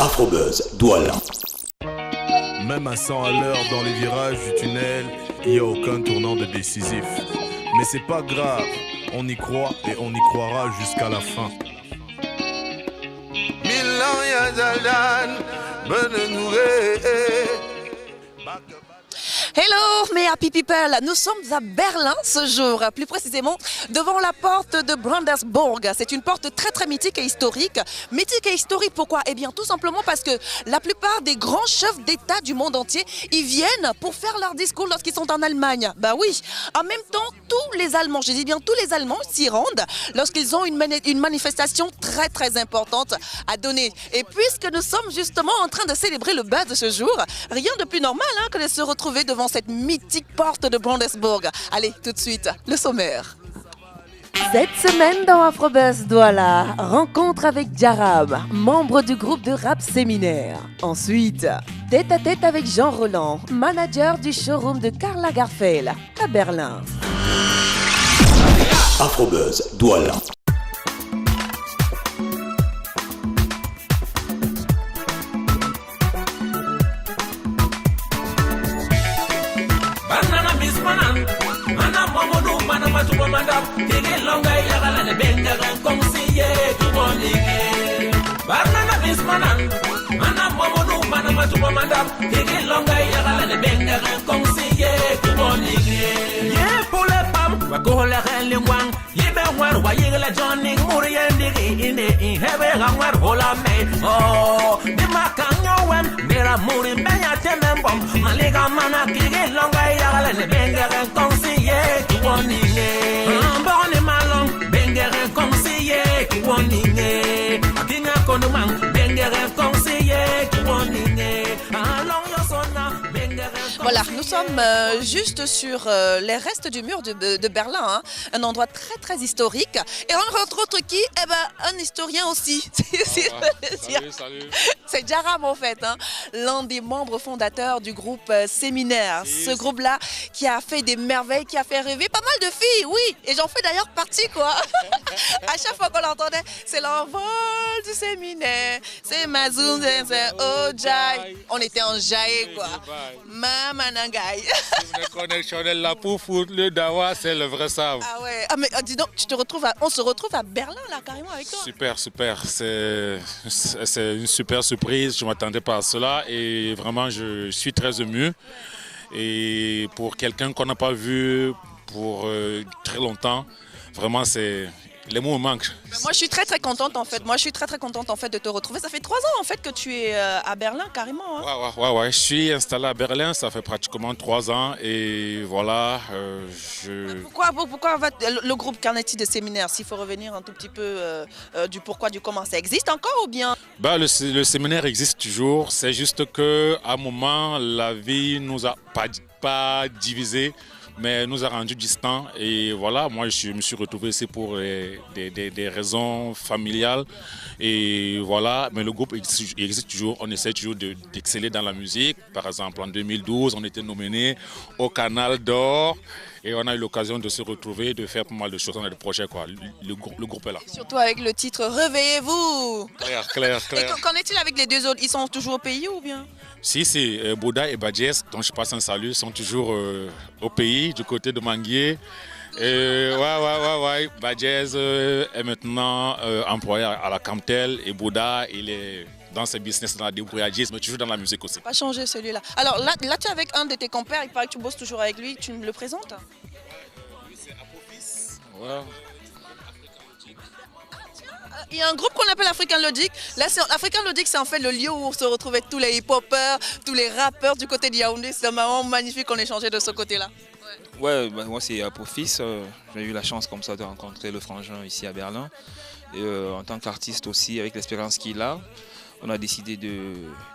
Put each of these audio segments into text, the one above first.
Afrobuzz, Douala. Même à 100 à l'heure dans les virages du tunnel, il n'y a aucun tournant de décisif. Mais c'est pas grave, on y croit et on y croira jusqu'à la fin. Hello mes happy people, nous sommes à Berlin ce jour, plus précisément devant la porte de Brandenburg. C'est une porte très mythique et historique. Mythique et historique pourquoi? Eh bien tout simplement parce que la plupart des grands chefs d'État du monde entier, ils viennent pour faire leur discours lorsqu'ils sont en Allemagne. Bah oui, en même temps tous les Allemands, je dis bien tous les Allemands s'y rendent lorsqu'ils ont une manifestation très importante à donner. Et puisque nous sommes justement en train de célébrer le buzz de ce jour, rien de plus normal que de se retrouver devant cette mythique porte de Brandenburg. Allez, tout de suite, le sommaire. Cette semaine dans Afrobuzz Douala, rencontre avec Jaram, membre du groupe de rap Séminaire. Ensuite, tête à tête avec Jean Roland, manager du showroom de Karl Lagerfeld à Berlin. Afrobuzz, Douala. Voilà, nous sommes juste sur les restes du mur de Berlin, un endroit très historique. Et on rencontre qui? Eh ben, un historien aussi. Salut. C'est Jaram en fait, l'un des membres fondateurs du groupe Séminaire. Ce groupe-là qui a fait des merveilles, qui a fait rêver pas mal de filles, oui. Et j'en fais d'ailleurs partie, quoi. À chaque fois qu'on l'entendait, c'est l'envol du Séminaire. C'est Mazoum, c'est Ojai. On était en jaï, quoi. Mamanangaï. La poufou, le dawa, c'est le vrai sable. Ah ouais. Ah mais dis donc, on se retrouve à Berlin là carrément avec toi. Super. C'est une super surprise. Je ne m'attendais pas à cela et vraiment je suis très ému. Et pour quelqu'un qu'on n'a pas vu pour très longtemps, vraiment les mots me manquent. Moi je suis très contente en fait. Moi je suis très contente en fait de te retrouver. Ça fait 3 ans en fait que tu es à Berlin carrément. Ouais. Je suis installé à Berlin, ça fait pratiquement 3 ans et voilà. Pourquoi le groupe Carnetti de Séminaire? S'il faut revenir un tout petit peu du pourquoi, du comment, ça existe encore ou bien? Le séminaire existe toujours. C'est juste qu'à un moment la vie nous a pas divisés, mais nous a rendus distants et voilà, moi je me suis retrouvé ici pour des raisons familiales et voilà, mais le groupe existe toujours, on essaie toujours d'exceller dans la musique. Par exemple en 2012 on était nominé au Canal d'Or et on a eu l'occasion de se retrouver, de faire pas mal de choses, on a des projets quoi, le groupe est là. Surtout avec le titre Réveillez-vous. Clair. Et qu'en est-il avec les deux autres? Ils sont toujours au pays ou bien? Si, Bouddha et Badjes, dont je passe un salut, sont toujours au pays, du côté de Manguier. Ouais. Badjes est maintenant employé à la Camtel et Bouddha, il est dans ses business, dans la débrouillardise, mais toujours dans la musique aussi. Pas changé celui-là. Alors là tu es avec un de tes compères, il paraît que tu bosses toujours avec lui, tu me le présentes? Lui, c'est Apophis. Ouais. Il y a un groupe qu'on appelle African Logic. Là, African Logic, c'est en fait le lieu où se retrouvaient tous les hip-hoppers, tous les rappeurs du côté de Yaoundé. C'est vraiment magnifique qu'on ait changé de ce côté-là. Ouais, moi c'est Apophis. J'ai eu la chance comme ça de rencontrer le frangin ici à Berlin. Et en tant qu'artiste aussi, avec l'expérience qu'il a, on a décidé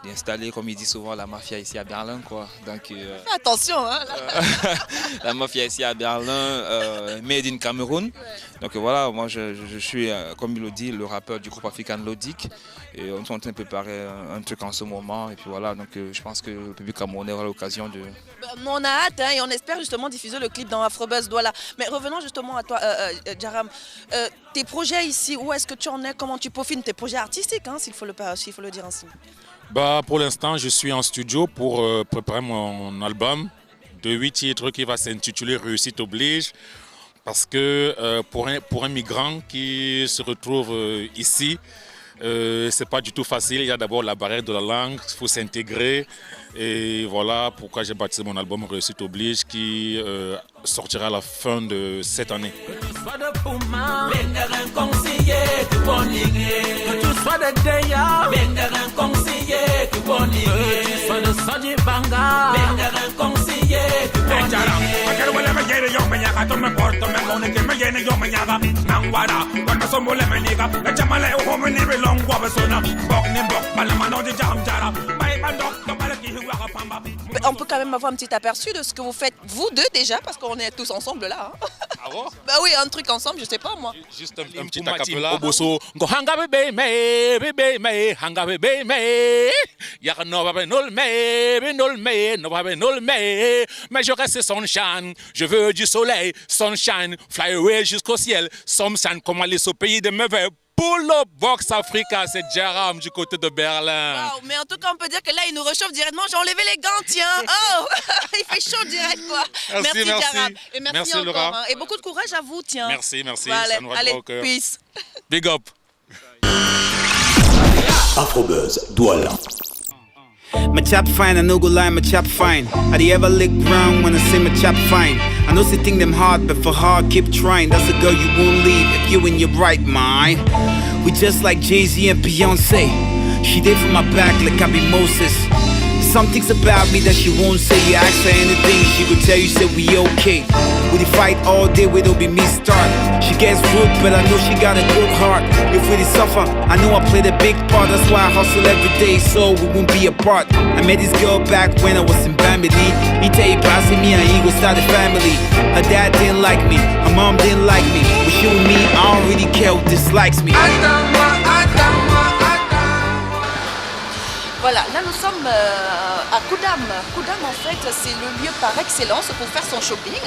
d'installer, comme il dit souvent, la mafia ici à Berlin, quoi. Donc, attention, la mafia ici à Berlin, made in Cameroun. Donc voilà, moi je suis, comme il le dit, le rappeur du groupe African Logic. Et on est en train de préparer un truc en ce moment. Et puis voilà, donc je pense que le public camerounais aura l'occasion de... On a hâte et on espère justement diffuser le clip dans Afrobuzz Douala. Mais revenons justement à toi, Jaram. Tes projets ici, où est-ce que tu en es? Comment tu peaufines tes projets artistiques, s'il il faut le dire ainsi. Bah, pour l'instant, je suis en studio pour préparer mon album de 8 titres qui va s'intituler Réussite oblige. Parce que pour un migrant qui se retrouve ici, c'est pas du tout facile. Il y a d'abord la barrière de la langue, il faut s'intégrer. Et voilà pourquoi j'ai baptisé mon album Réussite oblige qui sortira à la fin de cette année. On peut quand même avoir un petit aperçu de ce que vous faites, vous deux déjà, parce qu'on est tous ensemble là. Hein. Ah bon? Bah oui, un truc ensemble, je sais pas moi. Juste un petit acapella. Oboso, go hanga bébé me, hanga bébé me. Y'a no babe nol me, no babe nol me. Mais je reste sunshine, je veux du soleil, sunshine, fly away jusqu'au ciel. Sunshine, comme aller au pays de mes rêves. Pull up Box Africa, c'est Jaram du côté de Berlin. Wow, mais en tout cas, on peut dire que là, il nous réchauffe directement. J'ai enlevé les gants, tiens. Oh, il fait chaud direct, quoi. Merci Jaram. Et merci encore. Laura. Hein. Et beaucoup de courage à vous, tiens. Merci. Voilà, Ça nous allez, au cœur. peace. Big up. Afrobuzz, Douala. My chap fine, I no go lie, my chap fine. I the ever lick round when I say my chap fine. I know they think them hard, but for hard, keep trying. That's a girl you won't leave if you in your right mind. We just like Jay-Z and Beyonce. She did for my back like I be Moses. Some things about me that she won't say. You ask her anything, she could tell you, say we okay. We fight all day, we don't be me start. She gets rude, but I know she got a good heart. If we suffer, I know I played a big part. That's why I hustle every day, so we won't be apart. I met this girl back when I was in Bambi. He tell you passing me and he go start a family. Her dad didn't like me, her mom didn't like me. But she with me, I don't really care who dislikes me. Voilà, là nous sommes à Koudam. Koudam en fait c'est le lieu par excellence pour faire son shopping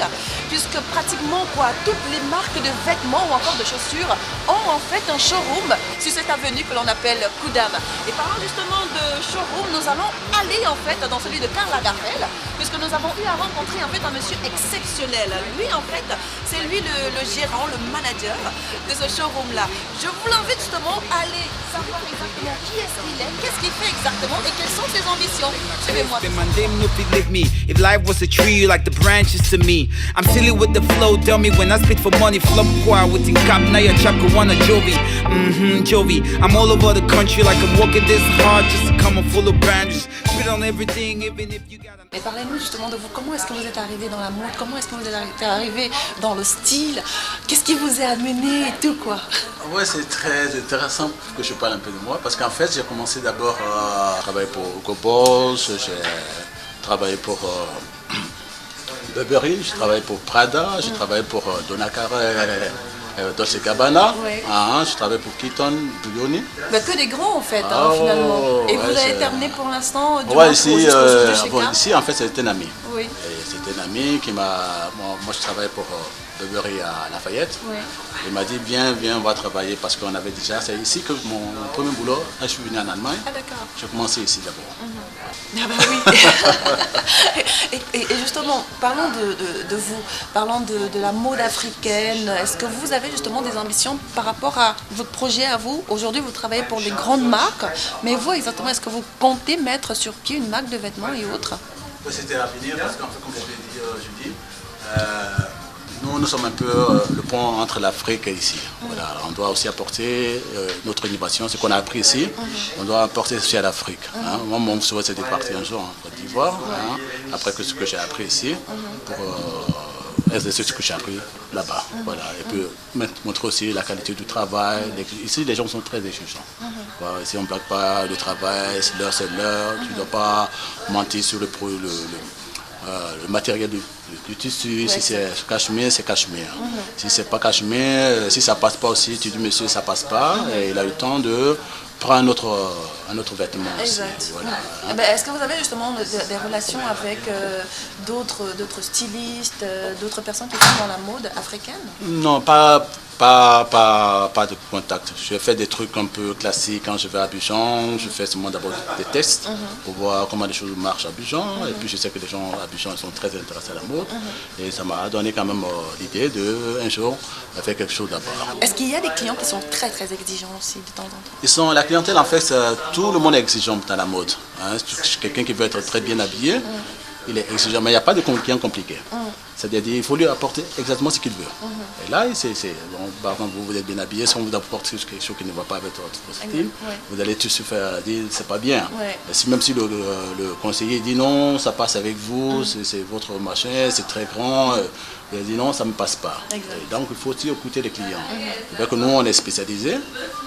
puisque pratiquement toutes les marques de vêtements ou encore de chaussures ont en fait un showroom sur cette avenue que l'on appelle Koudam. Et parlant justement de showroom, nous allons aller en fait dans celui de Karl Lagerfeld puisque nous avons eu à rencontrer en fait un monsieur exceptionnel. Lui en fait c'est lui le gérant, le manager de ce showroom là. Je vous l'invite justement à aller savoir exactement qui est-ce qu'il est, qu'est-ce qu'il fait exactement et quelles sont ses ambitions. Suivez-moi. If life was a tree, you like the branches to me. I'm silly with the flow, tell me when I spit for money, flop choir with cap, now your chapter one of Jovi. Jovi. I'm all over the country like I'm working this hard just to come full of branches. Spit on everything, even if you got a... Et parlez-nous justement de vous, comment est-ce que vous êtes arrivé dans la mode, comment est-ce que vous êtes arrivé dans le style, qu'est-ce qui vous a amené et tout quoi. Ouais, c'est très intéressant que je parle un peu de moi parce qu'en fait j'ai commencé d'abord à travailler pour Hugo Boss, j'ai travaillé pour Burberry, j'ai travaillé pour Prada, j'ai travaillé pour Donna Karan, Dolce Gabbana, Oui. J'ai travaillé pour Keaton, Brioni. Bah, que des grands en fait Oh, finalement. Et ouais, vous avez c'est- terminé pour l'instant du Ouais, moins ici, jusqu'au jour de chez Karl. ici en fait c'était un ami. Oui, Et c'était un ami qui m'a... Moi je travaillais pour Burberry à Lafayette. oui. Il m'a dit viens, on va travailler parce qu'on avait déjà... C'est ici que mon premier boulot, quand je suis venu en Allemagne, Ah d'accord. j'ai commencé ici d'abord. Ah bah oui. et justement, parlons de vous, parlons de la mode africaine. Est-ce que vous avez justement des ambitions par rapport à votre projet à vous? Aujourd'hui, vous travaillez pour des grandes marques, mais vous exactement, est-ce que vous comptez mettre sur pied une marque de vêtements et autres? C'était à venir parce qu'en fait, comme je l'ai dit, Judy, nous sommes un peu le pont entre l'Afrique et ici. Voilà, on doit aussi apporter notre innovation, ce qu'on a appris ici, on doit apporter aussi à l'Afrique. Moi, mon souhait, c'est de partir un jour en Côte d'Ivoire, après que ce que j'ai appris ici, pour exercer ce que j'ai appris là-bas. Voilà, et puis montrer aussi la qualité du travail. Ici, les gens sont très exigeants. Voilà, ici, on ne blague pas le travail, c'est l'heure, c'est l'heure. Tu ne dois pas mentir sur le matériel du tissu. Si c'est cachemire, c'est cachemire. Si c'est pas cachemire, si ça passe pas aussi, tu dis monsieur, ça passe pas. Et il a eu le temps de prendre un autre vêtement aussi. Exact. Voilà. Eh ben, est-ce que vous avez justement des relations avec d'autres stylistes, d'autres personnes qui sont dans la mode africaine? Non, pas Pas de contact. Je fais des trucs un peu classiques quand je vais à Abidjan. Je fais seulement d'abord des tests pour voir comment les choses marchent à Abidjan. Et puis je sais que les gens à Abidjan sont très intéressés à la mode. Et ça m'a donné quand même l'idée de un jour faire quelque chose là-bas. Est-ce qu'il y a des clients qui sont très très exigeants aussi de temps en temps? La clientèle, en fait, tout le monde est exigeant dans la mode. Hein. Quelqu'un qui veut être très bien habillé, il est exigeant, mais il n'y a pas de client compliqué. C'est-à-dire qu'il faut lui apporter exactement ce qu'il veut. Et là, bon, par exemple, vous êtes bien habillé, si on vous apporte quelque chose qui ne va pas avec votre style, vous allez tout se faire dire c'est pas bien. Et même si le conseiller dit non, ça passe avec vous, c'est votre machin, c'est très grand, il dit non, ça ne me passe pas. Et donc il faut aussi écouter les clients. C'est-à-dire que nous, on est spécialisés,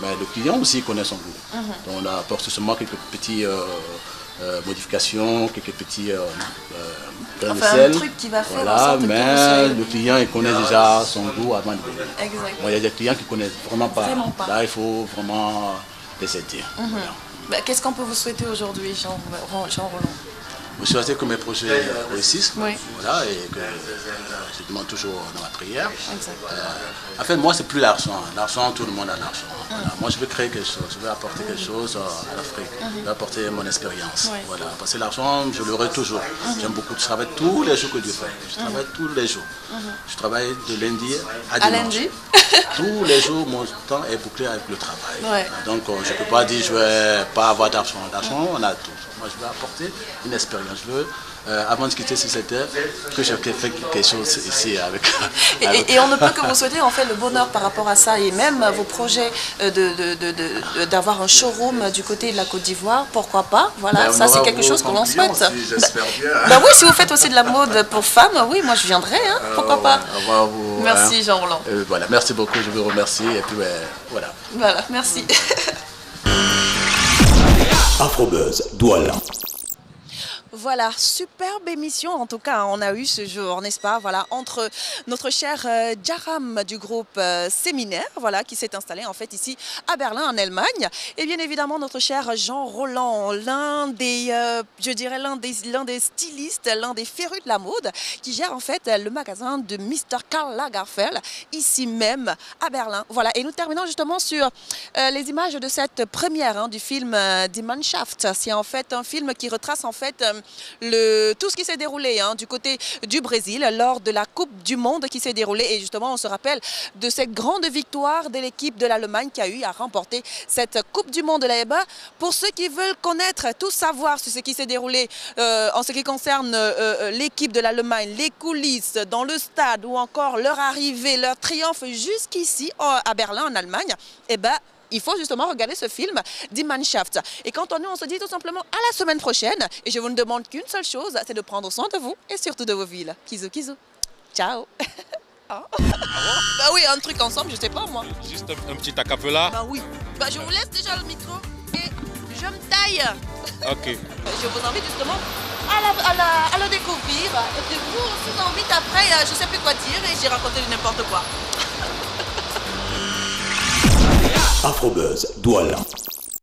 mais le client aussi connaît son goût. Donc on apporte seulement quelques petits modifications, quelques petits un truc qui va faire en sorte mais le client il connaît déjà son goût avant de venir. Exactement. Bon, il y a des clients qui ne connaissent vraiment pas. Là, il faut vraiment les aider. Voilà. Qu'est-ce qu'on peut vous souhaiter aujourd'hui, Jean Roland? Je souhaite que mes projets réussissent, voilà, et que je demande toujours dans ma prière. En fait, moi, c'est plus l'argent. L'argent, tout le monde a l'argent. Voilà. Moi, je veux créer quelque chose, je veux apporter quelque chose à l'Afrique, je veux apporter mon expérience. Voilà. Parce que l'argent, je l'aurai toujours. J'aime beaucoup, je travaille tous les jours que Dieu fait. Je travaille tous les jours. Je travaille de lundi à dimanche. Tous les jours, mon temps est bouclé avec le travail. Donc, je ne peux pas dire je ne vais pas avoir d'argent. L'argent, on a tout. Moi, je veux apporter une expérience. Je veux, avant de quitter cette terre, que je fasse quelque chose ici avec... Et on ne peut que vous souhaiter en fait le bonheur par rapport à ça, et même vos projets d'avoir un showroom du côté de la Côte d'Ivoire, pourquoi pas. Voilà, ça c'est quelque chose que l'on souhaite. J'espère bien. Bah oui, si vous faites aussi de la mode pour femmes, oui, moi je viendrai, hein, pourquoi pas. Merci Jean Roland. Voilà, merci beaucoup, je vous remercie, et puis voilà. Voilà, merci. Afrobuzz, Douala. Voilà, superbe émission en tout cas, on a eu ce jour, n'est-ce pas? Voilà, entre notre cher Djaram du groupe Séminaire, voilà, qui s'est installé en fait ici à Berlin, en Allemagne, et bien évidemment notre cher Jean Roland, l'un des, je dirais l'un des stylistes, l'un des férus de la mode, qui gère en fait le magasin de Mr. Karl Lagerfeld, ici même à Berlin. Voilà, et nous terminons justement sur les images de cette première du film Die Mannschaft. C'est en fait un film qui retrace en fait tout ce qui s'est déroulé du côté du Brésil lors de la Coupe du Monde qui s'est déroulée, et justement on se rappelle de cette grande victoire de l'équipe de l'Allemagne qui a eu à remporter cette Coupe du Monde là-bas. Pour ceux qui veulent connaître, tout savoir sur ce qui s'est déroulé en ce qui concerne l'équipe de l'Allemagne, les coulisses dans le stade ou encore leur arrivée, leur triomphe jusqu'ici à Berlin en Allemagne, il faut justement regarder ce film, Die Mannschaft. Et quant à nous, on se dit tout simplement à la semaine prochaine. Et je vous ne demande qu'une seule chose, c'est de prendre soin de vous et surtout de vos villes. Kisou, kisou. Ciao. Bah oui, un truc ensemble, je sais pas moi. Juste un petit acapella. Bah oui. Bah je vous laisse déjà le micro et je me taille. Ok. Je vous invite justement à le découvrir. Et je vous invite après, je sais plus quoi dire et j'ai raconté n'importe quoi. Afrobuzz, Douala.